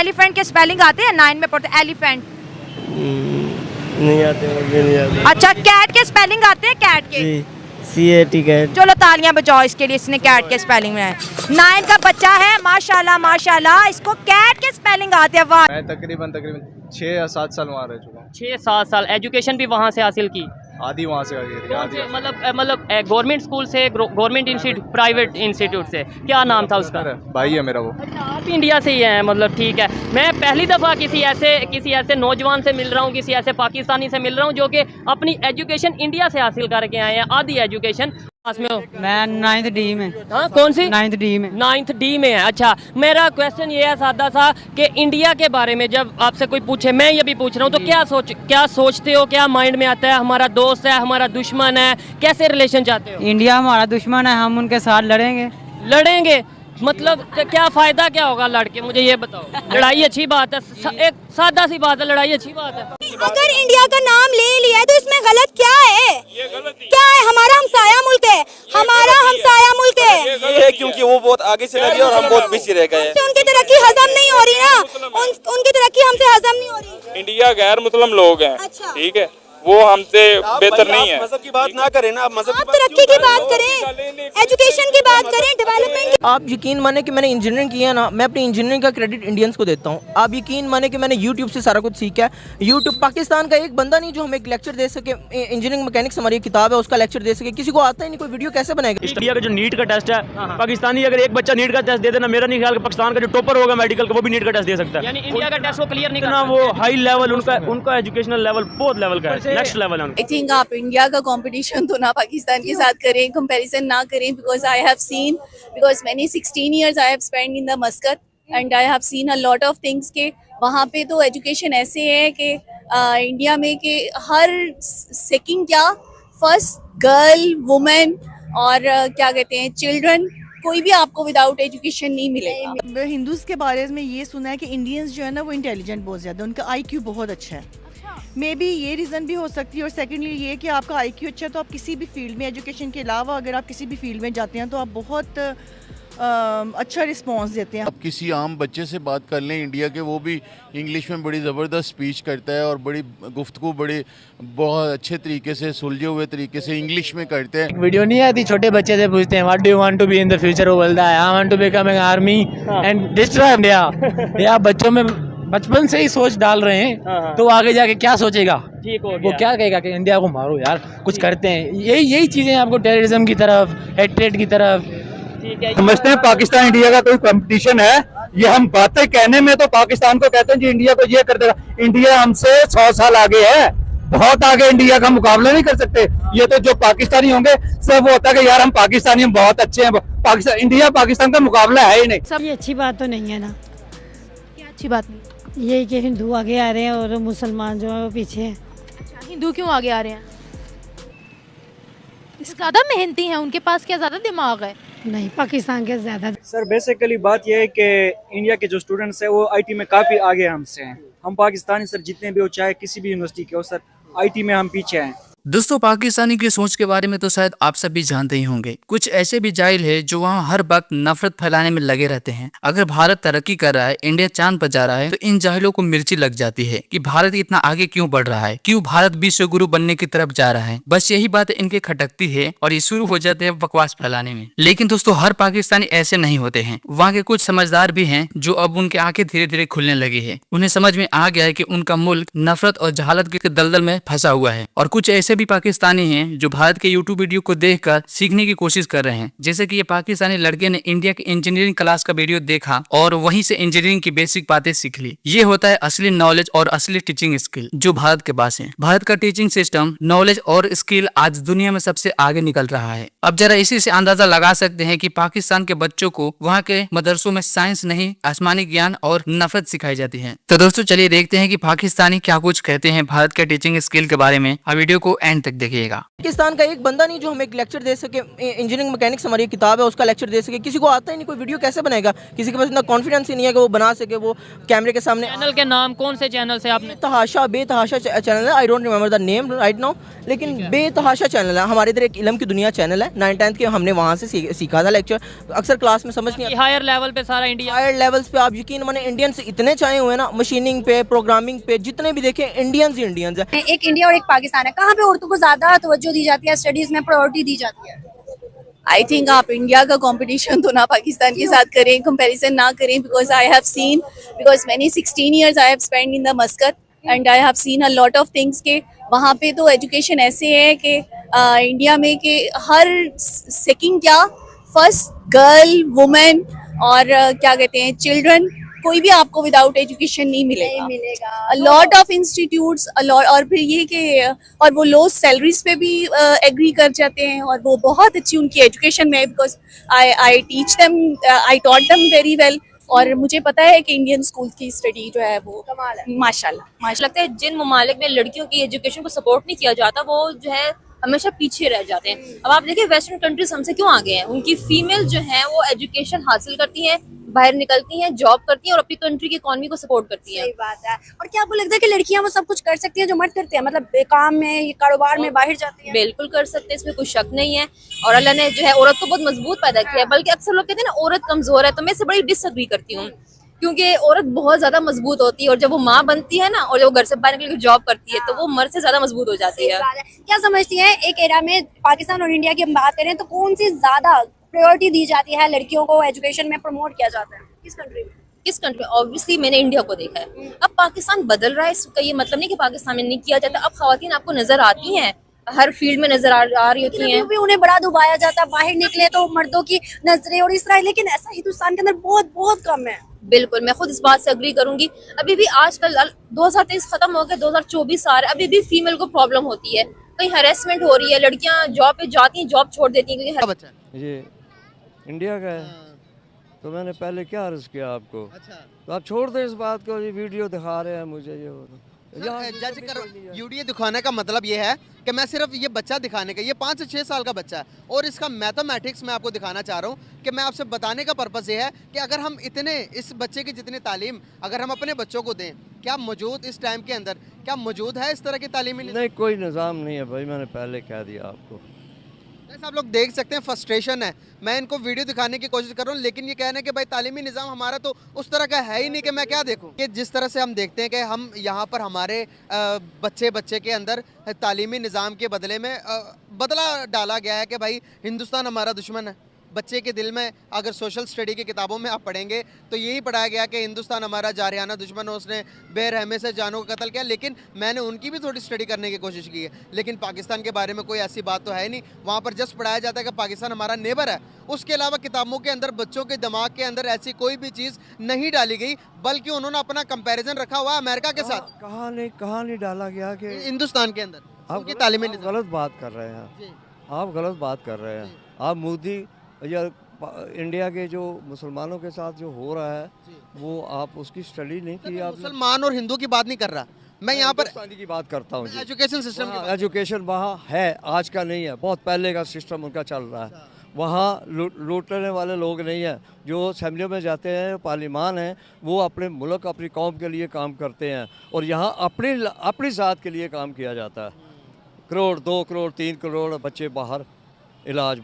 Elephant के spelling आते हैं? 9 में पढ़ते एलिफेंट। नहीं आते, मुझे नहीं आते। अच्छा, कैट के स्पेलिंग आते हैं? कैट के CAT कैट। चलो तालियां बजाओ इसके लिए, इसने कैट के स्पेलिंग में 9 का बच्चा है, माशाल्लाह माशाल्लाह, इसको कैट के स्पेलिंग आते हैं। वाह। मैं तकरीबन 6 या 7 साल वहाँ रह चुका हूँ। 6-7 साल एजुकेशन भी वहाँ से हासिल की? आधी वहाँ से आगे मतलब गवर्नमेंट स्कूल से, गवर्नमेंट इंस्टीट्यूट, प्राइवेट इंस्टीट्यूट से? क्या नाम था उसका? भाई है मेरा वो। अच्छा, आप इंडिया से ही हैं, मतलब ठीक है। मैं पहली दफ़ा किसी ऐसे नौजवान से मिल रहा हूँ, किसी ऐसे पाकिस्तानी से मिल रहा हूँ जो कि अपनी एजुकेशन इंडिया से हासिल करके आए हैं, आधी एजुकेशन। में हो? मैं 9th D में। हाँ, कौन सी? 9th D में। 9th D में है। अच्छा, मेरा क्वेश्चन ये है सादा सा कि इंडिया के बारे में जब आपसे कोई पूछे, मैं ये भी पूछ रहा हूँ, तो क्या सोचते हो, क्या माइंड में आता है? हमारा दोस्त है, हमारा दुश्मन है, कैसे रिलेशन चाहते हो? इंडिया हमारा दुश्मन है, हम उनके साथ लड़ेंगे। मतलब क्या फायदा क्या होगा लड़के, मुझे ये बताओ। लड़ाई अच्छी बात है, एक सादा सी बात है, लड़ाई अच्छी बात है। अगर इंडिया का नाम ले लिया है तो इसमें गलत क्या है? क्या है? हमारा हमसाया मुल्क है, हमारा हमसाया मुल्क है। ये है क्योंकि वो बहुत आगे चले गए और हम बहुत पीछे रह गए। उनकी तरक्की हजम नहीं हो रही ना, उनकी तरक्की हमसे हजम नहीं हो रही। इंडिया गैर मुस्लिम लोग हैं, ठीक है, वो हमसे बेहतर नहीं है। मजहब की बात ना करें ना, आप तरक्की की बात करें, एजुकेशन की बात करें, डेवलपमेंट। आप यकीन माने कि मैंने इंजीनियरिंग किया ना, मैं अपनी इंजीनियरिंग का क्रेडिट इंडियंस को देता हूँ। आप यकीन माने कि मैंने यूट्यूब से सारा कुछ सीखा है। यूट्यूब, पाकिस्तान का एक बंदा नहीं जो हमें एक लेक्चर दे सके। इंजीनियरिंग मैकेनिक्स हमारी किताब है, उसका लेक्चर दे सके, किसी को आता ही नहीं, कोई वीडियो कैसे बनाएगा? इंडिया का जो नीट का टेस्ट है, पाकिस्तानी अगर एक बच्चा नीट का टेस्ट दे देना, मेरा नहीं ख्याल पाकिस्तान का जो टॉपर होगा मेडिकल का वो भी नीट का टेस्ट दे सकता है। यानी इंडिया का टेस्ट वो क्लियर नहीं करना, वो हाई लेवल उनका एजुकेशनल लेवल बहुत लेवल का है, नेक्स्ट लेवल है। I think आप इंडिया का कंपटीशन तो ना पाकिस्तान के साथ करें, कंपैरिजन ना करें, because मैंने 16 years I have spent in the Muscat and I have seen a lot of things के वहाँ पे तो एजुकेशन ऐसे है कि इंडिया में कि हर सेकंड क्या फर्स्ट गर्ल, वुमेन और क्या कहते हैं चिल्ड्रन, कोई भी आपको विदाउट एजुकेशन नहीं मिलेगा। हिंदूज के बारे में ये सुना है कि इंडियंस जो है ना वो इंटेलिजेंट बहुत ज़्यादा, उनका IQ बहुत अच्छा है। मे बी ये रीज़न भी हो सकती है, और सेकेंडली ये कि आपका IQ अच्छा है तो आप किसी भी फील्ड में, एजुकेशन के अलावा अगर आप किसी भी फील्ड में जाते हैं तो आप बहुत अच्छा रिस्पॉन्स देते हैं। आप किसी आम बच्चे से बात कर लें इंडिया के, वो भी इंग्लिश में बड़ी ज़बरदस्त स्पीच करता है और बड़ी गुफ्तगू बड़े बहुत अच्छे तरीके से, सुलझे हुए तरीके से इंग्लिश में करते हैं। वीडियो नहीं आती, छोटे बच्चे से पूछते हैं what do you want to be in the future, वो बोलता है I want to become an army and destroy India. या बच्चों में बचपन से ही सोच डाल रहे हैं तो आगे जाके क्या सोचेगा, वो क्या कहेगा कि इंडिया को मारो यार, कुछ करते हैं। यही चीज़ें आपको टेररिज्म की तरफ, हेट्रेड की तरफ। समझते हैं पाकिस्तान इंडिया का कोई कंपटीशन है, ये हम बातें कहने में तो पाकिस्तान को कहते हैं कि इंडिया को ये कर देगा। इंडिया हमसे 100 साल आगे है, बहुत आगे, इंडिया का मुकाबला नहीं कर सकते। ये तो जो पाकिस्तानी होंगे सब वो होता है कि यार हम पाकिस्तानी, हम बहुत अच्छे हैं, पाकिस्तान, इंडिया पाकिस्तान का मुकाबला है ही नहीं। सब ये अच्छी बात तो नहीं है ना। क्या अच्छी बात नहीं? ये कि हिंदू आगे आ रहे हैं और मुसलमान जो है वो पीछे हैं। अच्छा, हिंदू क्यों आगे आ रहे हैं? ज़्यादा मेहनती हैं, उनके पास क्या ज़्यादा दिमाग है? नहीं, पाकिस्तान के ज़्यादा। सर बेसिकली बात यह है कि इंडिया के जो स्टूडेंट्स हैं वो IT में काफ़ी आगे हमसे हैं। हम पाकिस्तानी सर जितने भी हो, चाहे किसी भी यूनिवर्सिटी के हो सर, IT में हम पीछे हैं। दोस्तों, पाकिस्तानी की सोच के बारे में तो शायद आप सब भी जानते ही होंगे। कुछ ऐसे भी जाहिल है जो वहाँ हर वक्त नफरत फैलाने में लगे रहते हैं। अगर भारत तरक्की कर रहा है, इंडिया चांद पर जा रहा है, तो इन जाहिलों को मिर्ची लग जाती है कि भारत इतना आगे क्यों बढ़ रहा है, क्यों भारत विश्व गुरु बनने की तरफ जा रहा है। बस यही बात इनके खटकती है और ये शुरू हो जाते हैं बकवास फैलाने में। लेकिन दोस्तों, हर पाकिस्तानी ऐसे नहीं होते हैं। वहाँ के कुछ समझदार भी हैं जो अब उनके आंखें धीरे धीरे खुलने लगी है। उन्हें समझ में आ गया है कि उनका मुल्क नफरत और जहालत के दलदल में फंसा हुआ है। और कुछ ऐसे भी पाकिस्तानी हैं जो भारत के यूट्यूब वीडियो को देखकर सीखने की कोशिश कर रहे हैं। जैसे कि ये पाकिस्तानी लड़के ने इंडिया के इंजीनियरिंग क्लास का वीडियो देखा और वहीं से इंजीनियरिंग की बेसिक बातें सीख ली। ये होता है असली नॉलेज और असली टीचिंग स्किल जो भारत के पास है। भारत का टीचिंग सिस्टम, नॉलेज और स्किल आज दुनिया में सबसे आगे निकल रहा है। अब जरा इसी से अंदाजा लगा सकते हैं कि पाकिस्तान के बच्चों को वहाँ के मदरसों में साइंस नहीं, आसमानी ज्ञान और नफरत सिखाई जाती है। तो दोस्तों, चलिए देखते हैं कि पाकिस्तानी क्या कुछ कहते हैं भारत के टीचिंग स्किल के बारे में। अब वीडियो को एंड तक देखिएगा। पाकिस्तान का एक बंदा नहीं जो हमें एक लेक्चर दे सके, इंजीनियरिंग मैकेनिक्स हमारी किताब है उसका लेक्चर दे सके। किसी को आता ही नहीं, कोई वीडियो कैसे बनाएगा, किसी के पास इतना कॉन्फिडेंस ही नहीं है कि वो बना सके, वो कैमरे के सामने। चैनल के नाम कौन से चैनल से आपने? बेतहाशा चैनल है, I don't remember the name right now, लेकिन बेतहाशा चैनल है। हमारे इधर एक इल्म की दुनिया चैनल है, 9th-10th के हमने वहाँ से सीखा था लेक्चर। अक्सर क्लास में समझ नहीं आता। हायर लेवल पे सारा इंडिया, हायर लेवल्स पे आप यकीन माने इंडियंस इतने चाहे हुए ना, मशीनिंग पे, प्रोग्रामिंग पे, जितने भी देखें इंडियंस ही इंडियंस है। एक इंडिया और एक पाकिस्तान है, कहाँ पे औरतों को ज्यादा तवज्जो दी जाती है, स्टडीज में प्रायोरिटी दी जाती है? आई थिंक आप इंडिया का कंपटीशन तो ना पाकिस्तान के साथ करें, कंपैरिजन ना करें, because I have seen, because मैंने 16 years I have spend in the मस्कत and I have seen a lot of things के वहाँ पे तो एजुकेशन ऐसे है कि इंडिया में कि हर सेकंड क्या फर्स्ट गर्ल वुमेन और क्या कहते हैं चिल्ड्रन, कोई भी आपको विदाउट एजुकेशन नहीं मिलेगा। लॉट ऑफ इंस्टीट्यूट्स और फिर ये कि और वो लो सैलरीज पे भी एग्री कर जाते हैं और वो बहुत अच्छी उनकी एजुकेशन में, because I teach them, I taught them very well. और मुझे पता है कि इंडियन स्कूल की स्टडी जो है वो कमाल है, माशाल्लाह। लगता है जिन ममालिक में लड़कियों की एजुकेशन को सपोर्ट नहीं किया जाता वो जो है हमेशा पीछे रह जाते हैं। अब आप देखिए वेस्टर्न कंट्रीज हमसे क्यों आगे हैं, उनकी फीमेल जो है वो एजुकेशन हासिल करती हैं, बाहर निकलती हैं, जॉब करती हैं और अपनी कंट्री की इकोनॉमी को सपोर्ट करती हैं। सही बात है। और क्या आपको लगता है कि लड़कियां वो सब कुछ कर सकती हैं जो मर्द करते हैं, मतलब काम में, कारोबार में बाहर जाती हैं? बिल्कुल कर सकते हैं, इसमें कोई शक नहीं है। और अल्लाह ने जो है औरत को बहुत मजबूत पैदा किया है, बल्कि अक्सर लोग कहते हैं ना औरत कमजोर है, तो मैं इससे बड़ी डिसएग्री करती हूँ, क्योंकि औरत बहुत ज्यादा मजबूत होती है और जब वो माँ बनती है ना और जब वो घर से बाहर निकल के जॉब करती है तो वो मर्द से ज्यादा मजबूत हो जाती है। क्या समझती हैं एक एरा में पाकिस्तान और इंडिया की हम बात करें तो कौन सी ज्यादा प्रायोरिटी दी जाती है, लड़कियों को एजुकेशन में प्रमोट किया जाता है किस कंट्री में? किस कंट्री में? ऑब्वियसली मैंने इंडिया को देखा है। अब पाकिस्तान बदल रहा है, इसका ये मतलब नहीं कि पाकिस्तान में नहीं किया जाता। अब खवातीन आपको नजर आती हैं, हर फील्ड में नजर आ रही होती हैं। भी उन्हें बड़ा दुबाया जाता है, बाहर निकले तो मर्दों की नजरें और इस तरह, लेकिन ऐसा हिंदुस्तान के अंदर बहुत बहुत कम है। बिल्कुल, मैं खुद इस बात से अग्री करूंगी। अभी भी आजकल 2023 खत्म हो गया, 2024 आ रहा है, अभी भी फीमेल को प्रॉब्लम होती है, कहीं हरेसमेंट हो रही है, लड़कियां जॉब पे जाती हैं, जॉब छोड़ देती हैं क्योंकि ये इंडिया का है। तो मैंने पहले क्या अर्ज किया आपको, तो आप छोड़ दें इस बात को, ये वीडियो दिखा रहे हैं मुझे ये जज कर वीडियो दिखाने का मतलब ये है कि मैं सिर्फ ये बच्चा दिखाने का, ये 5 से 6 साल का बच्चा है और इसका मैथमेटिक्स मैं आपको दिखाना चाह रहा हूँ कि मैं आपसे बताने का पर्पज़ ये है कि अगर हम इतने इस बच्चे की जितनी तालीम अगर हम अपने बच्चों को दें, क्या मौजूद इस टाइम के अंदर क्या मौजूद है इस तरह की तालीमी? नहीं, कोई निज़ाम नहीं है भाई, मैंने पहले कह दिया आपको। जैसे आप लोग देख सकते हैं फ्रस्ट्रेशन है, मैं इनको वीडियो दिखाने की कोशिश कर रहा हूँ, लेकिन ये कहना है कि भाई तालीमी निज़ाम हमारा तो उस तरह का है ही नहीं कि मैं क्या देखूँ। कि जिस तरह से हम देखते हैं कि हम यहाँ पर हमारे बच्चे के अंदर तालीमी निज़ाम के बदले में बदला डाला गया है कि भाई हिंदुस्तान हमारा दुश्मन है। बच्चे के दिल में अगर सोशल स्टडी की किताबों में आप पढ़ेंगे तो यही पढ़ाया गया कि हिंदुस्तान हमारा जारियाना दुश्मन है, उसने बेरहमी से जानों का कत्ल किया। लेकिन मैंने उनकी भी थोड़ी स्टडी करने की कोशिश की है, लेकिन पाकिस्तान के बारे में कोई ऐसी बात तो है नहीं। वहाँ पर जस्ट पढ़ाया जाता है कि पाकिस्तान हमारा नेबर है, उसके अलावा किताबों के अंदर बच्चों के दिमाग के अंदर ऐसी कोई भी चीज़ नहीं डाली गई, बल्कि उन्होंने अपना कंपेरिजन रखा हुआ अमेरिका के साथ। कहाँ नहीं डाला गया कि हिंदुस्तान के अंदर आप तालीमी गलत बात कर रहे हैं, आप गलत बात कर रहे हैं। आप मोदी या इंडिया के जो मुसलमानों के साथ जो हो रहा है वो आप उसकी स्टडी नहीं की। आप मुसलमान और हिंदू की बात नहीं कर रहा, मैं यहाँ पर की बात करता हूँ। एजुकेशन सिस्टम, एजुकेशन वहाँ है, आज का नहीं है, बहुत पहले का सिस्टम उनका चल रहा है। वहाँ लूटने वाले लोग नहीं हैं, जो असेंबलियों में जाते हैं, पार्लिमान हैं, वो अपने मुल्क अपनी कौम के लिए काम करते हैं और यहाँ अपनी ज़ात के लिए काम किया जाता है। करोड़ 2 करोड़ 3 करोड़ बच्चे बाहर इलाज